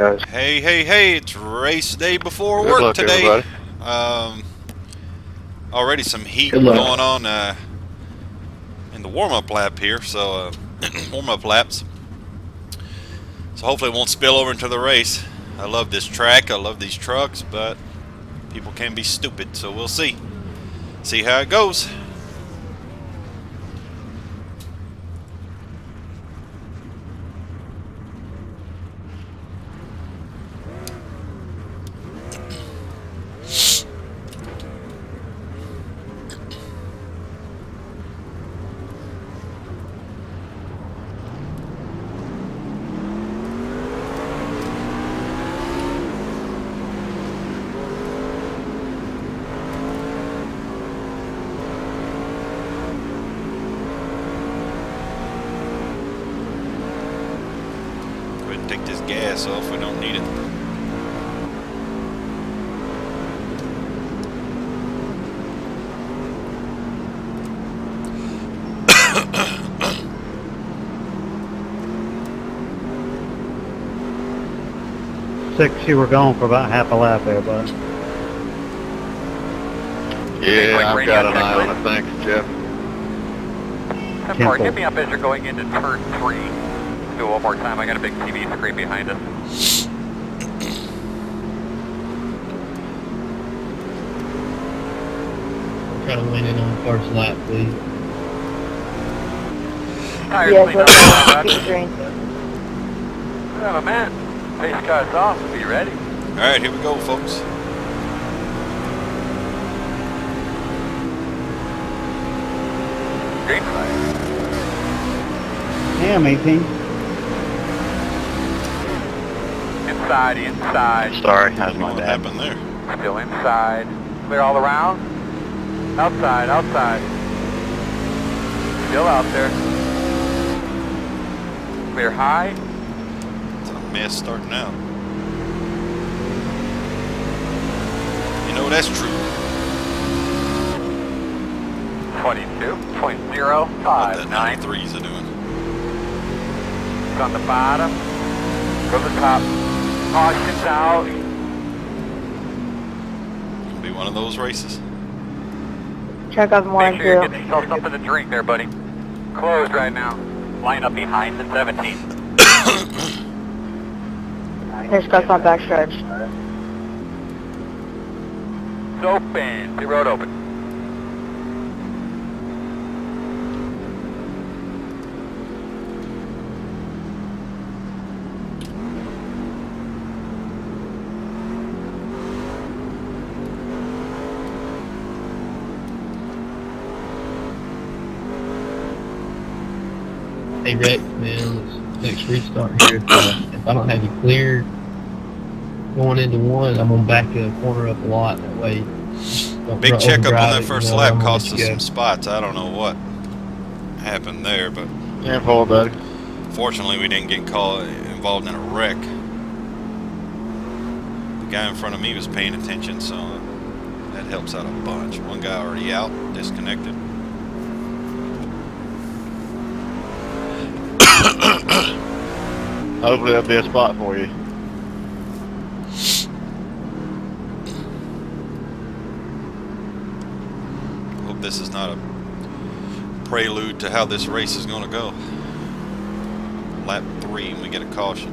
guys. Hey, it's race day before Good work luck, today. everybody. Already some heat Good luck. going on in the warm-up lap here, so warm-up laps. So hopefully it won't spill over into the race. I love this track, I love these trucks, but people can be stupid, so we'll see. See how it goes. Go ahead and take this gas off, we don't need it. You were gone for about half a lap there, bud. Yeah, I've got an eye on it. Thanks, Jeff. 10-4, hit me up as you're going into turn 3. Do it one more time. I got a big TV screen behind us. Try to win it on the first lap, please. Tires Yeah, clean up. Oh, man. Pace car's off. Be ready. Alright, here we go, folks. Green flag. Damn, 18. Inside. Sorry, how's my What dad? happened there? Still inside. Clear all around. Outside. Still out there. Clear high. It's a mess starting out. You know that's true. 22.059. What that 93s are doing. It's on the bottom. Go to the top. Caution's out. Gonna be one of those races. Check out more Make sure you're too. getting yourself something to drink there, buddy. Closed right now. Line up behind the 17. Here's Gus on backstretch. It's open. The road open. Hey Rex, man, next restart here. If I don't have you clear going into one, I'm gonna back the corner up a lot. That way, don't Big checkup on overdrive that it, first you know, lap I'm gonna cost let us you some go. spots. I don't know what happened there, but Yeah, Paul, buddy. fortunately we didn't get involved in a wreck. The guy in front of me was paying attention, so that helps out a bunch. One guy already out, disconnected. Hopefully that'll be a spot for you. Hope this is not a prelude to how this race is going to go. Lap 3 and we get a caution.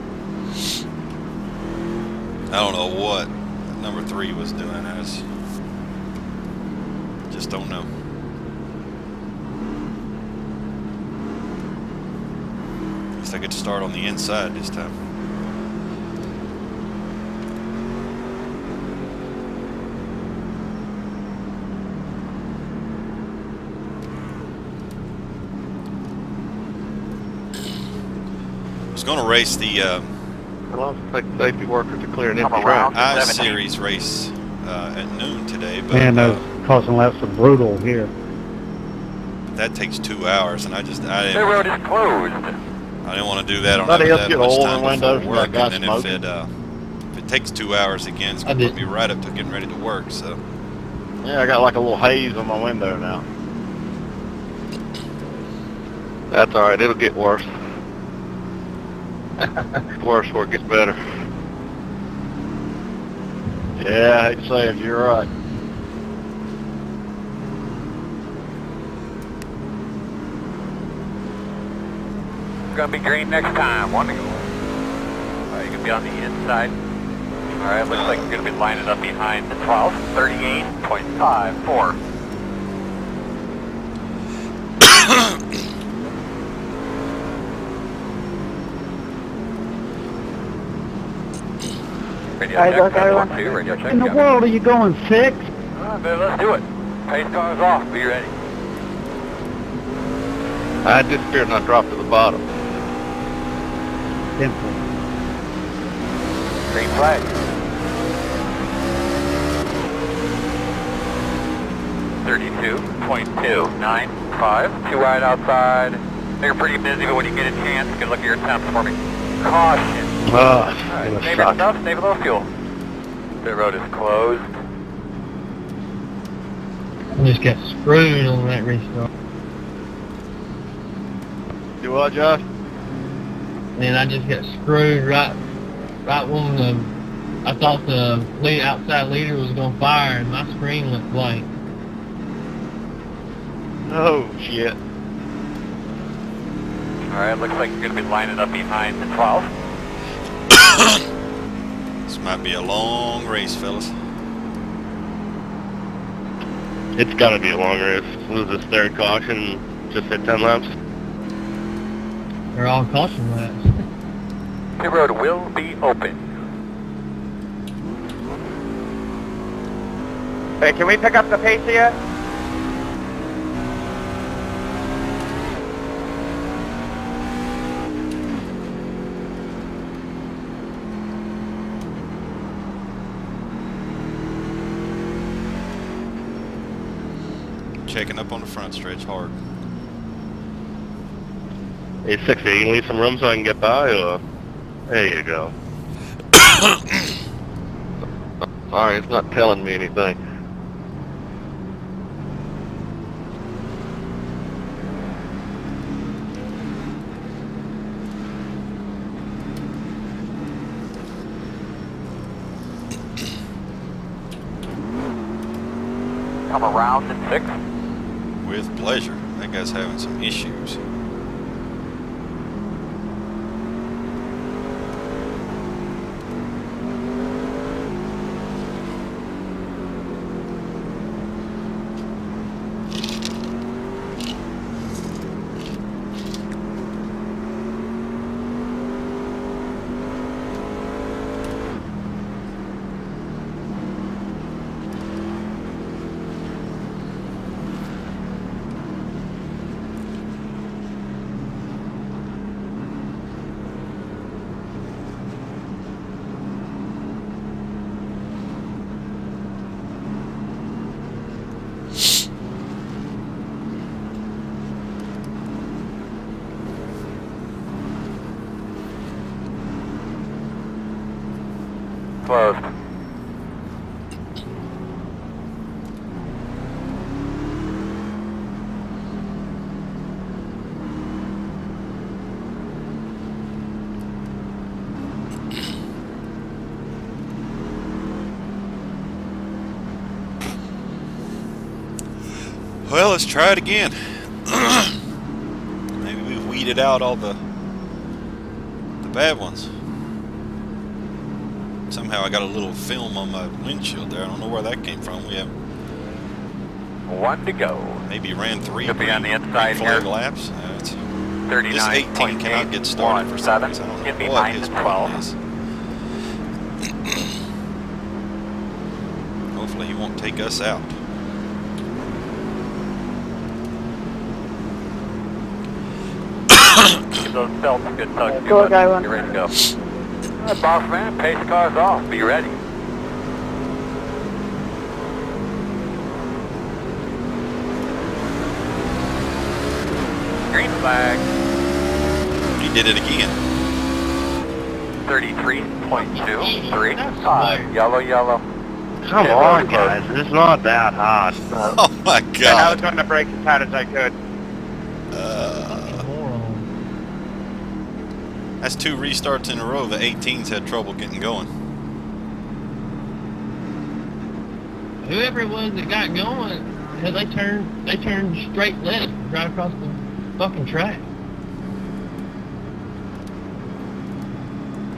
I don't know what number 3 was doing. Just don't know. At least I get to start on the inside this time. I was going to race the Well, I'll take the safety worker to clear an Come empty around. track. I-Series race at noon today, but Man, those crossing laps are brutal here. that takes 2 hours, and I The road is closed. didn't want to do that on Somebody else that get much oil time in windows before and work, that guy and then smoking. if it takes 2 hours again, it's going to put me right up to getting ready to work. So Yeah, I got like a little haze on my window now. That's alright, it'll get worse. Worse before it gets better. Yeah, I hate to say it, you're right. Gonna be green next time. 1 to go. You can be on the inside. Alright, looks like you're gonna be lining up behind the 12. 38.54. Radio Alright, check, look, everyone. 1-2, radio check. In the yeah. world are you going 6? Let's do it. Pace cars off, be ready. I disappeared and I dropped to the bottom. Simple. Green flag. .295, 2 wide outside. They're pretty busy, but when you get a chance, you can look at your temps for me. Caution. Ah, Alright, it's save gonna your suck. stuff, save a little fuel. The road is closed. I just got screwed on that restart. Do what, Josh? And I just got screwed right when I thought the outside leader was gonna fire, and my screen went blank. Oh, shit. Alright, looks like you're going to be lining up behind the 12. This might be a long race, fellas. It's gotta be a long race. What was this, third caution? Just hit 10 laps? They're all caution laps. The road will be open. Hey, can we pick up the pace yet? Checking up on the front stretch hard. 860, you can leave some room so I can get by, or... There you go. Sorry, it's not telling me anything. Come around in 6. With pleasure. That guy's having some issues. Closed. Well, let's try it again. Maybe we've weeded out all the bad ones. Somehow I got a little film on my windshield there. I don't know where that came from. We have 1 to go. maybe ran 3 Could be on the green inside flag here. laps. This 18 cannot get 39.817. started for some reason. I don't Get know what behind his the problem 12. is. Hopefully he won't take us out. Give those belts a good tug. Go, guy one. Get ready to go. Alright, boss man, pace cars off. Be ready. Green flag. He did it again. 33.235. Yellow, yellow. Come Yeah, on, really close. guys. It's not that hard. Oh my I was God. going to brake as hard as I could. Moron. That's 2 restarts in a row. The 18s had trouble getting going. whoever it was that got going, hell, they turned straight left right across the fucking track.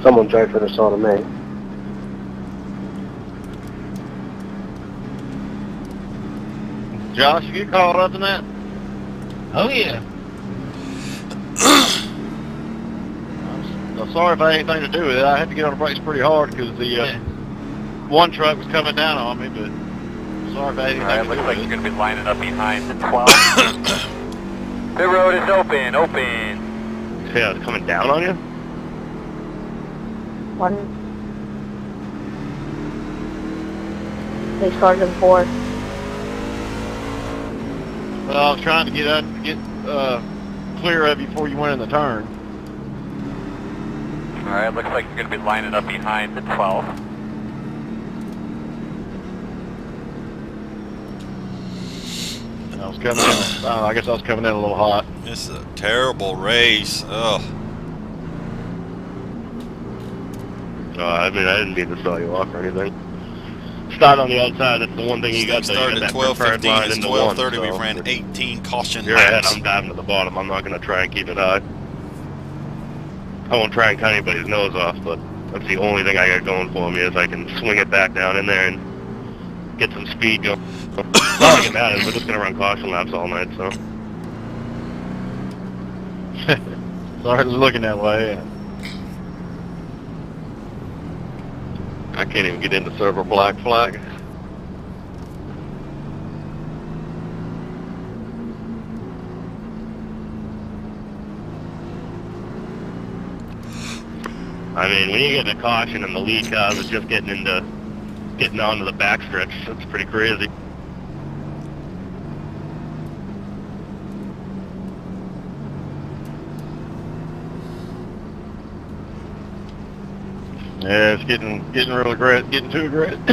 Someone drive for the saw to me. Josh, you get caught up in that? Oh yeah. I'm sorry if I had anything to do with it. I had to get on the brakes pretty hard because the one truck was coming down on me, but sorry if I had anything Alright, to looks do like with you're it. going to be lining up behind the 12. The road is open. Yeah, it's coming down on you? One. They started in 4. Well, I was trying to get clear of you before you went in the turn. Alright, looks like you're going to be lining up behind the 12. I was coming in. I guess I was coming in a little hot. This is a terrible race. Ugh. I mean, I didn't mean to saw you off or anything. Start on the outside. That's the one thing you got. Started at 12:15. It's 12:30. We ran 18 caution You're ahead. laps. I'm diving to the bottom. I'm not going to try and keep it high. I won't try and cut anybody's nose off, but that's the only thing I got going for me is I can swing it back down in there and get some speed going. Not like it matters. We're just going to run caution laps all night, so. Sorry for looking that way. I can't even get into server black flag. I mean, when you get into caution and the lead cars is just getting onto the backstretch, that's pretty crazy. Yeah, it's getting real aggressive, getting too aggressive,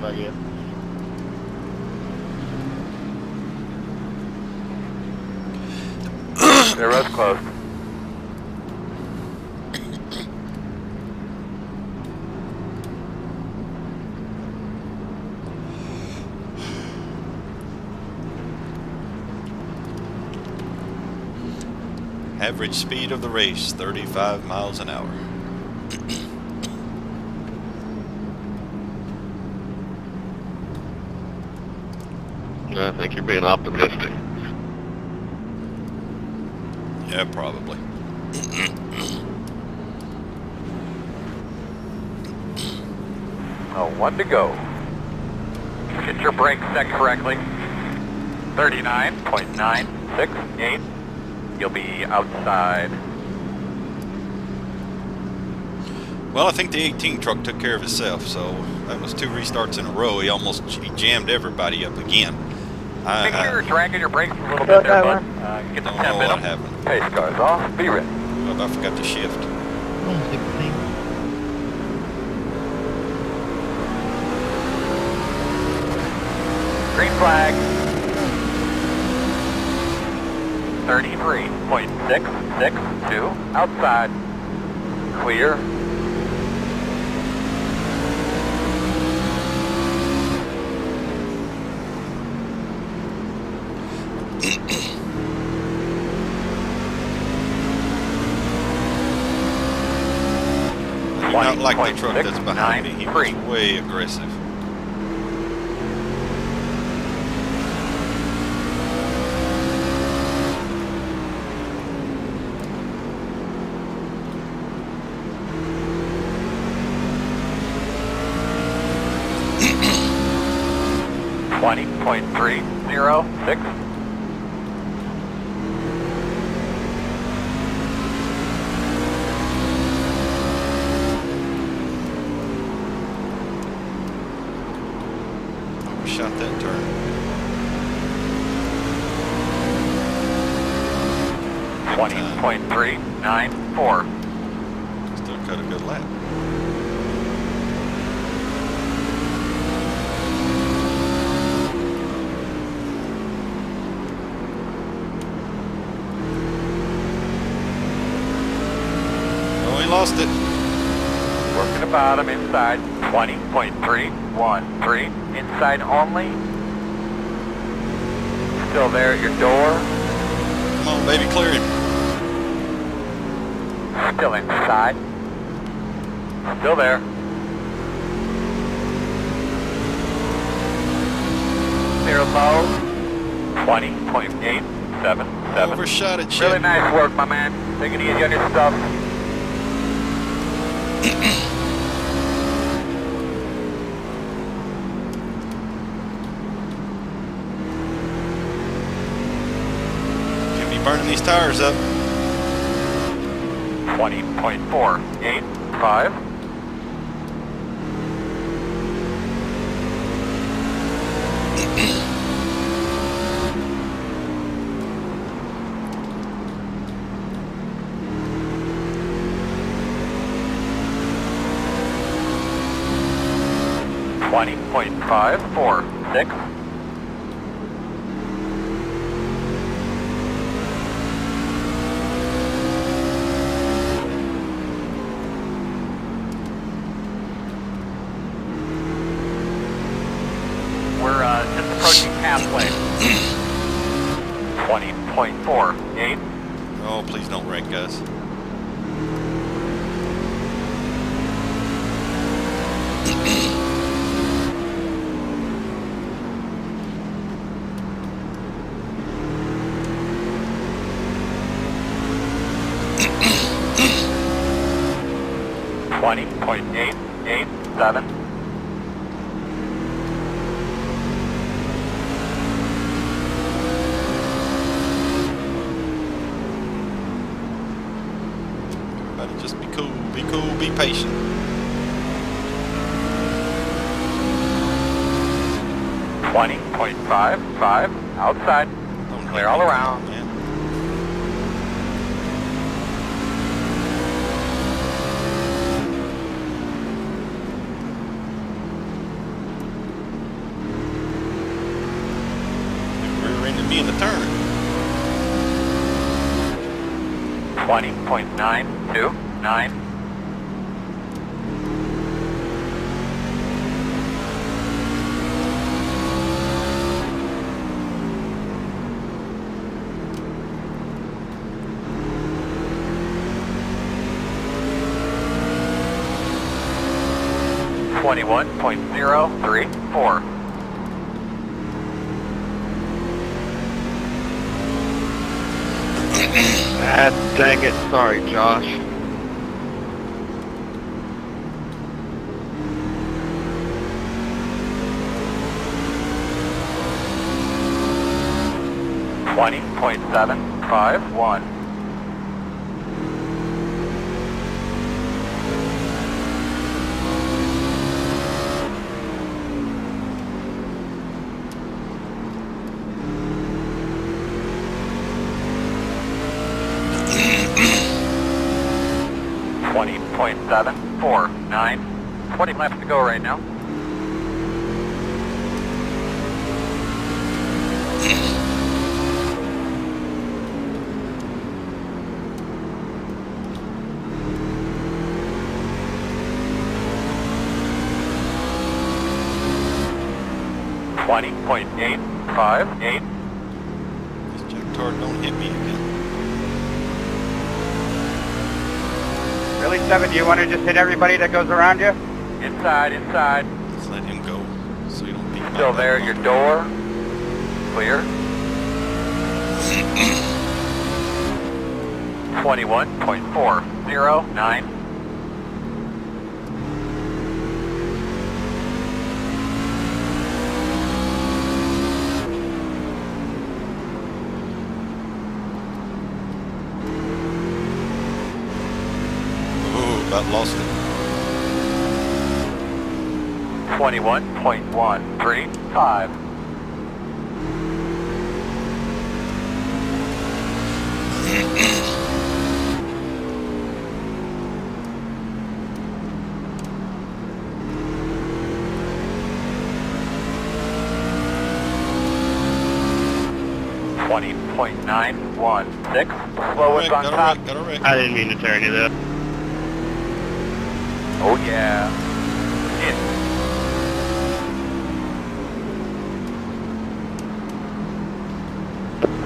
I guess. The road's closed. Average speed of the race, 35 miles an hour. I think you're being optimistic. Yeah, probably. Oh, 1 to go. Get your brakes set correctly. 39.968. You'll be outside. Well, I think the 18 truck took care of itself, so that was 2 restarts in a row. He jammed everybody up again. Make sure you're dragging your brakes a little Go bit there, that bud. Get the Don't know temp in what them. happened. Pace cars off. Be ready. Oh, I forgot to shift. Oh, 16. Green flag. 33.662. Outside. Clear. Not like the truck that's behind me. He was way aggressive. .306. Shot that turn. 20.394. Still cut a good lap. Oh, he lost it. Working the bottom inside. 20.313. Inside only. Still there at your door. Come on, baby, clear him. Still inside. Still there. Clear low. 20.877. Overshot it, shit. Really nice work, my man. Take it easy on your stuff. Can't be burning these tires up. 20.485. .546. We're just approaching halfway. 20.48. Oh, please don't wreck, guys. .887. Everybody just be cool, be patient. 20.55 outside. Don't Clear all around. man. Rear-ended me in the turn. 20.929. .034. Ah, dang it. Sorry, Josh. .751. .749. 20 left to go right now. .858. This jacktard don't hit me again. Really, Seven, do you want to just hit everybody that goes around you? Inside. Let's let him go so you don't beat him Still up. there at your door. Clear. 21.409. Ooh, about lost it. 21.135. .916. Slowest on top. Got a wreck. I didn't mean to turn you there. Oh yeah. In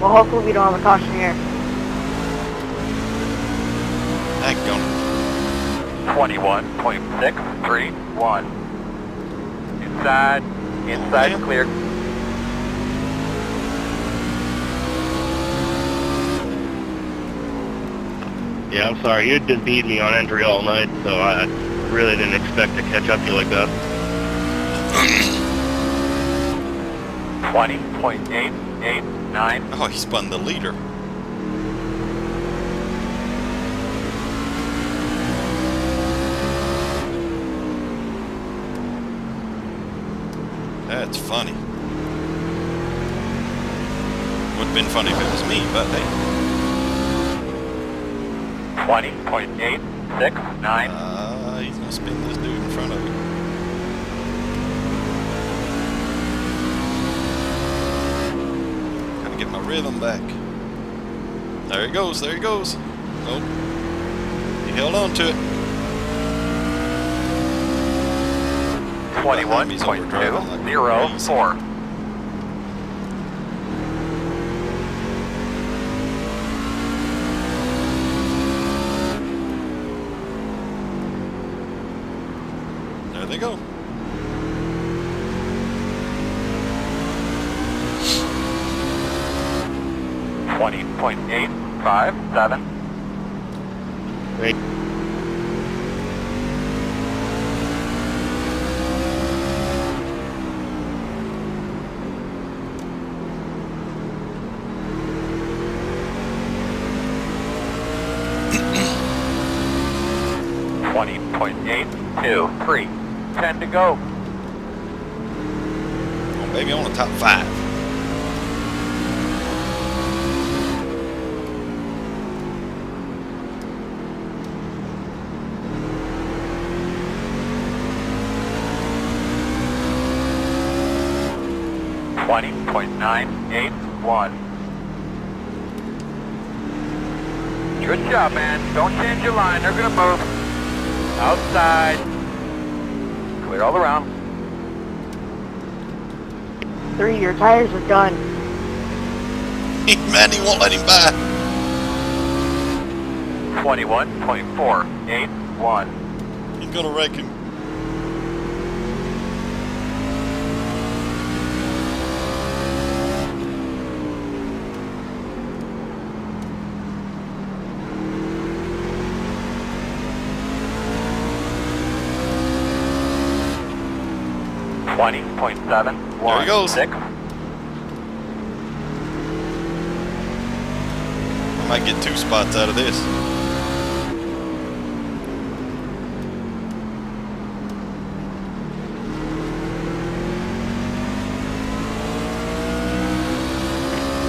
Well, hopefully we don't have a caution here. Heck, gonna. 21.631. Inside yeah. clear. Yeah, I'm sorry. You'd been beating me on entry all night, so I really didn't expect to catch up to you like that. 20.889. Oh, he spun the leader. That's funny. Would have been funny if it was me, but hey. 20.869. He's gonna spin this dude in front of him. Gotta get my rhythm back. There he goes, there he goes. Oh, he held on to it. 21.204. There they go. $20.857. Great. .823. 10 to go. Oh, baby, on the top 5. .981. Good job, man. Don't change your line. They're gonna move. Outside. Clear all around. 3, your tires are done. Man, he won't let him by. 21.481. He's gonna wreck him. There he goes. 6. I might get 2 spots out of this.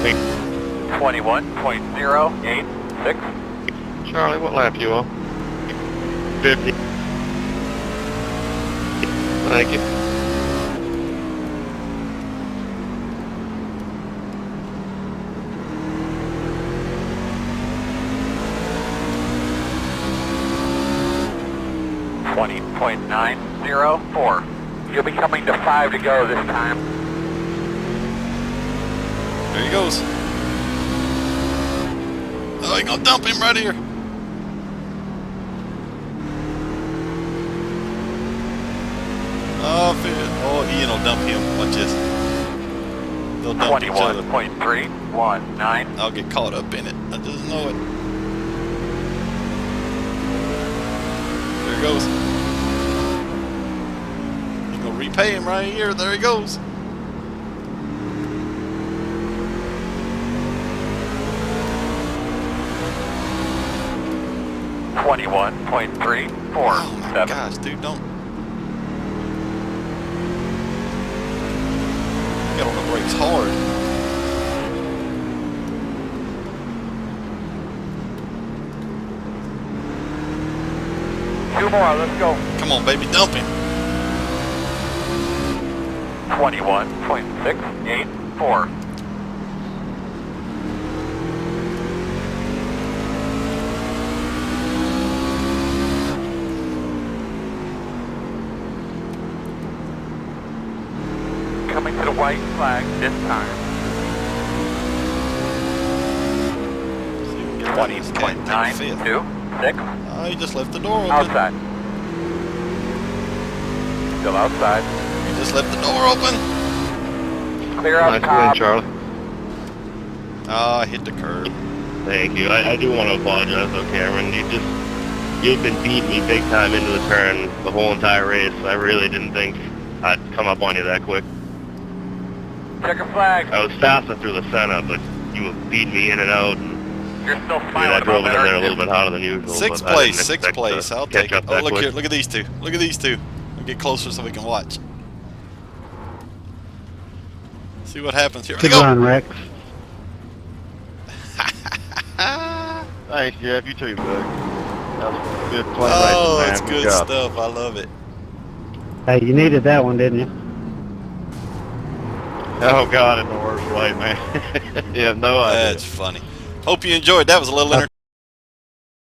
Hey, 21.086. Charlie, what lap you on? 50. Thank you. .904. You'll be coming to 5 to go this time. There he goes. Oh, he's gonna dump him right here. Oh, Ian will dump him. Watch this. They'll dump each other. 21.319. I'll get caught up in it. I just know it. There he goes. He's gonna repay him right here. There he goes. .347. Oh my gosh, dude, don't. Get on the brakes hard. Two more, let's go. Come on, baby, dump him. 21.684. Coming to the white flag this time. 20.926. Oh, you just left the door open. Outside. Still outside. You just left the door open. Clear out Nice win, top. Charlie. Oh, I hit the curb. Thank you. I do want to apologize though, Cameron. You've been beating me big time into the turn the whole entire race. I really didn't think I'd come up on you that quick. Checker flag. I was faster through the center, but you were beating me in and out. And You're still I smiling drove about in there a that. little bit hotter than usual. Sixth but I place, didn't sixth expect place. to I'll catch take it. up Oh, that look quick. here. Look at these two. Look at these two. I'll get closer so we can watch. See what happens here. Good Go. run, Rex. Thanks, Jeff. You too, bud. That was good play. Oh, man. it's good job. stuff. I love it. Hey, you needed that one, didn't you? Oh, God, in the worst way, man. You have no idea. That's funny. Hope you enjoyed. That was a little Okay.